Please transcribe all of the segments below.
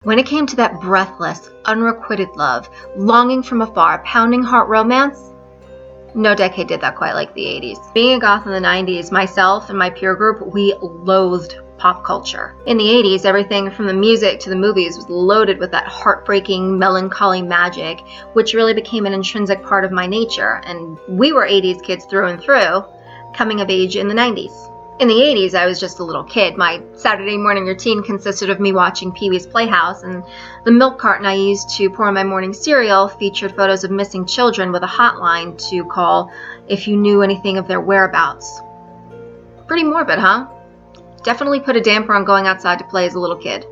When it came to that breathless, unrequited love, longing from afar, pounding heart romance, no decade did that quite like the 80s. Being a goth in the 90s, myself and my peer group, we loathed pop culture. In the 80s, everything from the music to the movies was loaded with that heartbreaking, melancholy magic, which really became an intrinsic part of my nature, and we were 80s kids through and through, coming of age in the 90s. In the 80s, I was just a little kid. My Saturday morning routine consisted of me watching Pee-wee's Playhouse, and the milk carton I used to pour my morning cereal featured photos of missing children with a hotline to call if you knew anything of their whereabouts. Pretty morbid, huh? Definitely put a damper on going outside to play as a little kid.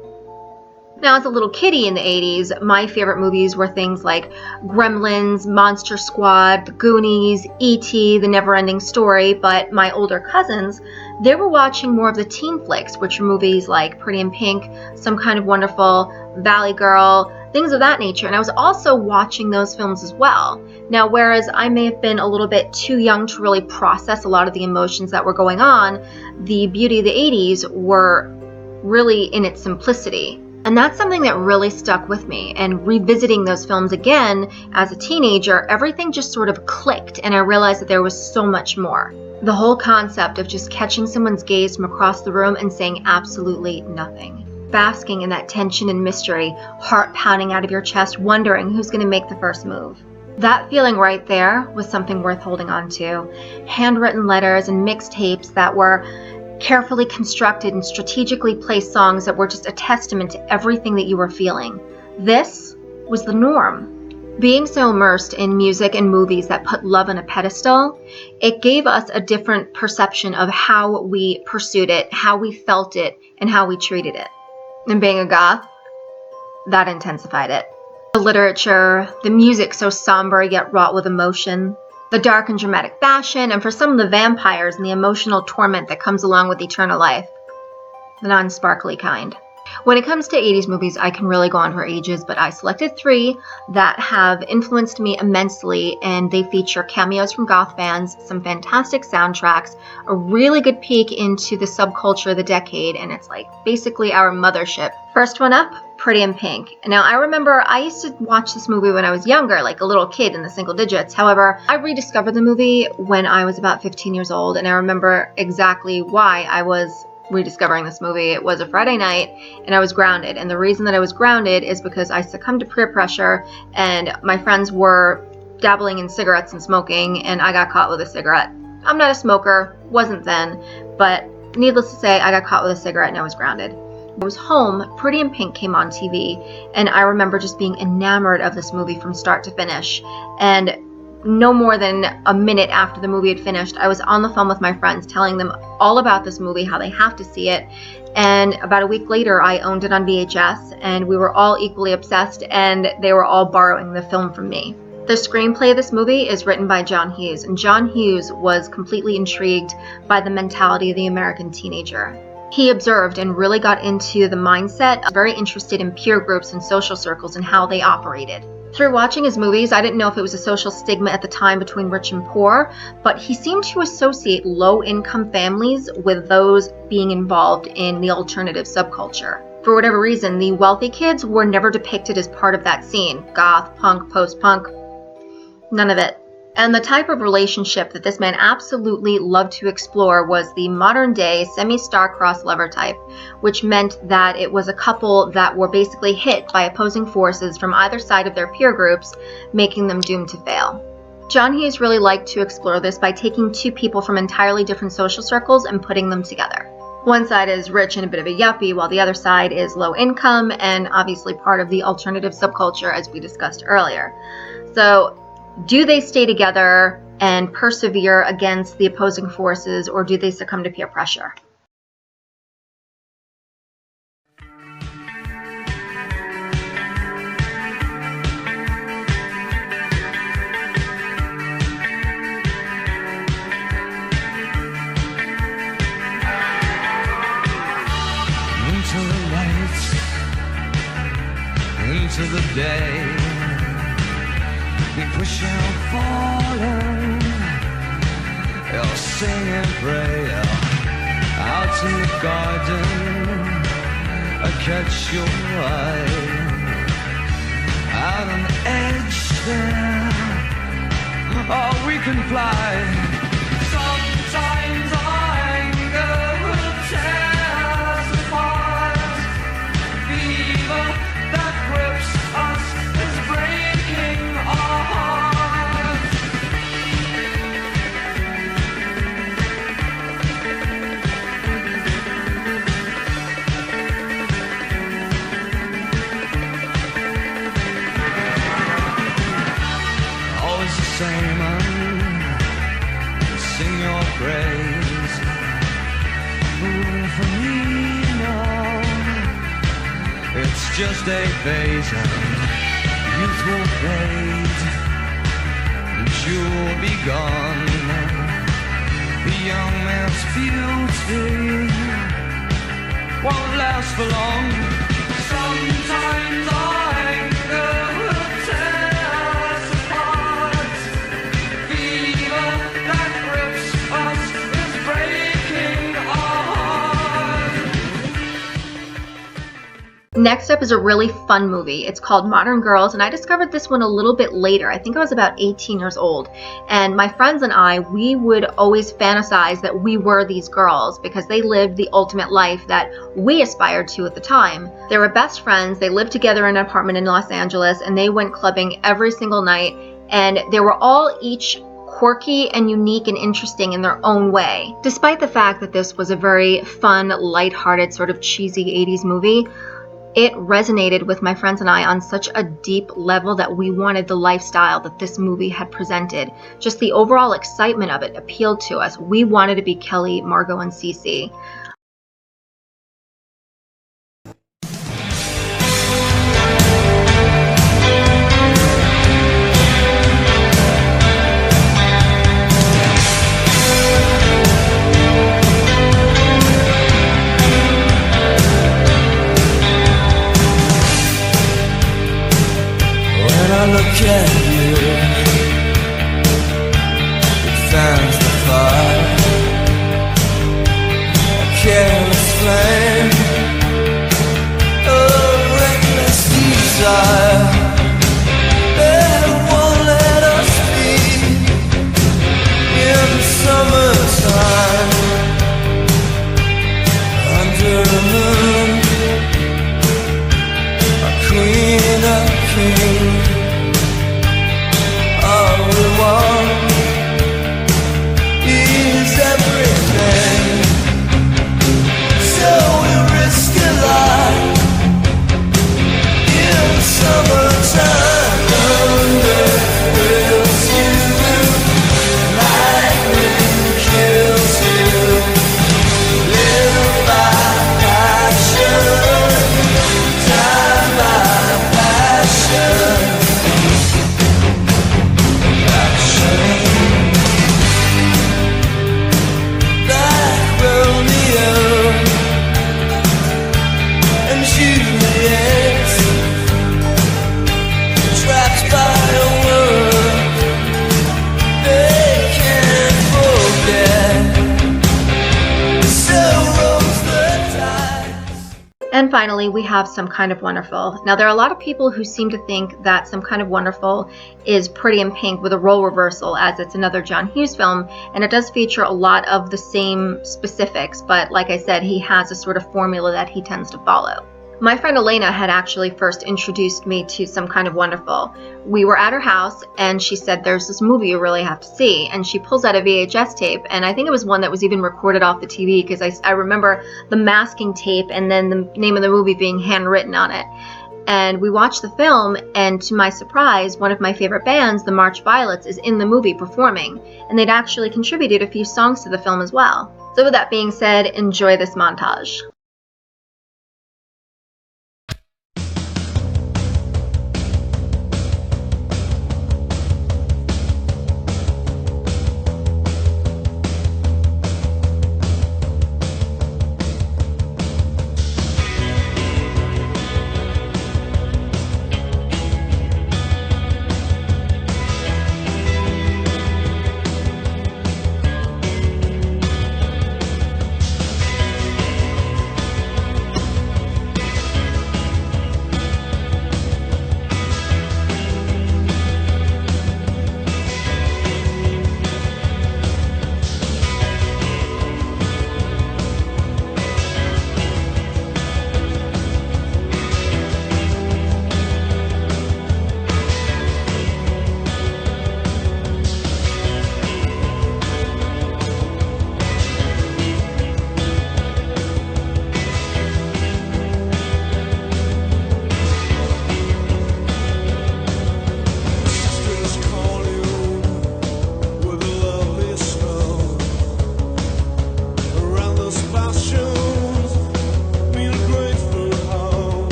Now, as a little kiddie in the 80s, my favorite movies were things like Gremlins, Monster Squad, The Goonies, E.T., The Never-Ending Story, but my older cousins, they were watching more of the teen flicks, which were movies like Pretty in Pink, Some Kind of Wonderful, Valley Girl, things of that nature, and I was also watching those films as well. Now, whereas I may have been a little bit too young to really process a lot of the emotions that were going on, the beauty of the 80s were really in its simplicity. And that's something that really stuck with me. And revisiting those films again as a teenager, everything just sort of clicked, and I realized that there was so much more. The whole concept of just catching someone's gaze from across the room and saying absolutely nothing. Basking in that tension and mystery, heart pounding out of your chest, wondering who's going to make the first move. That feeling right there was something worth holding on to. Handwritten letters and mixtapes that were carefully constructed and strategically placed songs that were just a testament to everything that you were feeling. This was the norm. Being so immersed in music and movies that put love on a pedestal, it gave us a different perception of how we pursued it, how we felt it, and how we treated it. And being a goth, that intensified it. The literature, the music so somber yet wrought with emotion, the dark and dramatic fashion, and for some of the vampires and the emotional torment that comes along with eternal life. The non-sparkly kind. When it comes to 80s movies, I can really go on for ages, but I selected 3 that have influenced me immensely, and they feature cameos from goth bands, some fantastic soundtracks, a really good peek into the subculture of the decade, and it's like basically our mothership. First one up, Pretty in Pink. Now, I remember I used to watch this movie when I was younger, like a little kid in the single digits. However, I rediscovered the movie when I was about 15 years old, and I remember exactly why I was rediscovering this movie. It was a Friday night, and I was grounded. And the reason that I was grounded is because I succumbed to peer pressure, and my friends were dabbling in cigarettes and smoking, and I got caught with a cigarette. I'm not a smoker, wasn't then, but needless to say, I got caught with a cigarette and I was grounded. I was home, Pretty in Pink came on TV, and I remember just being enamored of this movie from start to finish. And no more than a minute after the movie had finished, I was on the phone with my friends telling them all about this movie, how they have to see it. And about a week later, I owned it on VHS, and we were all equally obsessed, and they were all borrowing the film from me. The screenplay of this movie is written by John Hughes, and John Hughes was completely intrigued by the mentality of the American teenager. He observed and really got into the mindset, very interested in peer groups and social circles and how they operated. Through watching his movies, I didn't know if it was a social stigma at the time between rich and poor, but he seemed to associate low-income families with those being involved in the alternative subculture. For whatever reason, the wealthy kids were never depicted as part of that scene. Goth, punk, post-punk, none of it. And the type of relationship that this man absolutely loved to explore was the modern-day semi-star-crossed lover type, which meant that it was a couple that were basically hit by opposing forces from either side of their peer groups, making them doomed to fail. John Hughes really liked to explore this by taking 2 people from entirely different social circles and putting them together. One side is rich and a bit of a yuppie, while the other side is low income and obviously part of the alternative subculture, as we discussed earlier. So, do they stay together and persevere against the opposing forces, or do they succumb to peer pressure? Into the lights, into the day. We push and follow, you'll sing and pray out in the garden, I catch your eye. can fly. Sometimes our anger will tear us apart. Fever that grips us is breaking our hearts. Always the same, sing your praise. But for me now, it's just a phase and youth will fade and you'll be gone. The young man's beauty won't last for long. Sometimes our anger will tear us apart. Fever that grips us is breaking our hearts. Next up is a really fun movie. It's called Modern Girls, and I discovered this one a little bit later. I think I was about 18 years old. And my friends and I, we would always fantasize that we were these girls because they lived the ultimate life that we aspired to at the time. They were best friends. They lived together in an apartment in Los Angeles, and they went clubbing every single night. And they were all each quirky and unique and interesting in their own way. Despite the fact that this was a very fun, lighthearted, sort of cheesy 80s movie, it resonated with my friends and I on such a deep level that we wanted the lifestyle that this movie had presented. Just the overall excitement of it appealed to us. We wanted to be Kelly, Margot, and Cece. I look at you, it fans the fire, a careless flame, a reckless desire that won't let us be in summertime under a moon, a queen of kings. All we want is everything, so we risk a life in summertime. Thunder thrills you, lightning kills you. Live by passion, die by passion. And finally, we have Some Kind of Wonderful. Now, there are a lot of people who seem to think that Some Kind of Wonderful is Pretty in Pink with a role reversal, as it's another John Hughes film, and it does feature a lot of the same specifics, but like I said, he has a sort of formula that he tends to follow. My friend Elena had actually first introduced me to Some Kind of Wonderful. We were at her house and she said, there's this movie you really have to see. And she pulls out a VHS tape, and I think it was one that was even recorded off the TV because I remember the masking tape and then the name of the movie being handwritten on it. And we watched the film, and to my surprise, one of my favorite bands, the March Violets, is in the movie performing. And they'd actually contributed a few songs to the film as well. So with that being said, enjoy this montage.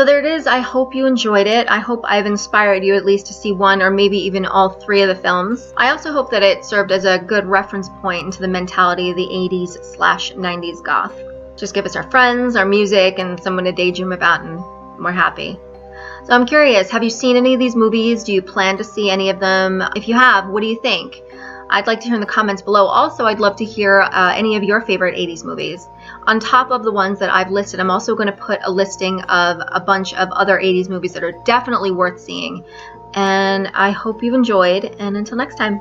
So there it is. I hope you enjoyed it. I hope I've inspired you at least to see one or maybe even all 3 of the films. I also hope that it served as a good reference point into the mentality of the 80s/90s goth. Just give us our friends, our music, and someone to daydream about, and we're happy. So I'm curious, have you seen any of these movies? Do you plan to see any of them? If you have, what do you think? I'd like to hear in the comments below. Also, I'd love to hear any of your favorite 80s movies. On top of the ones that I've listed, I'm also going to put a listing of a bunch of other 80s movies that are definitely worth seeing. And I hope you've enjoyed, and until next time.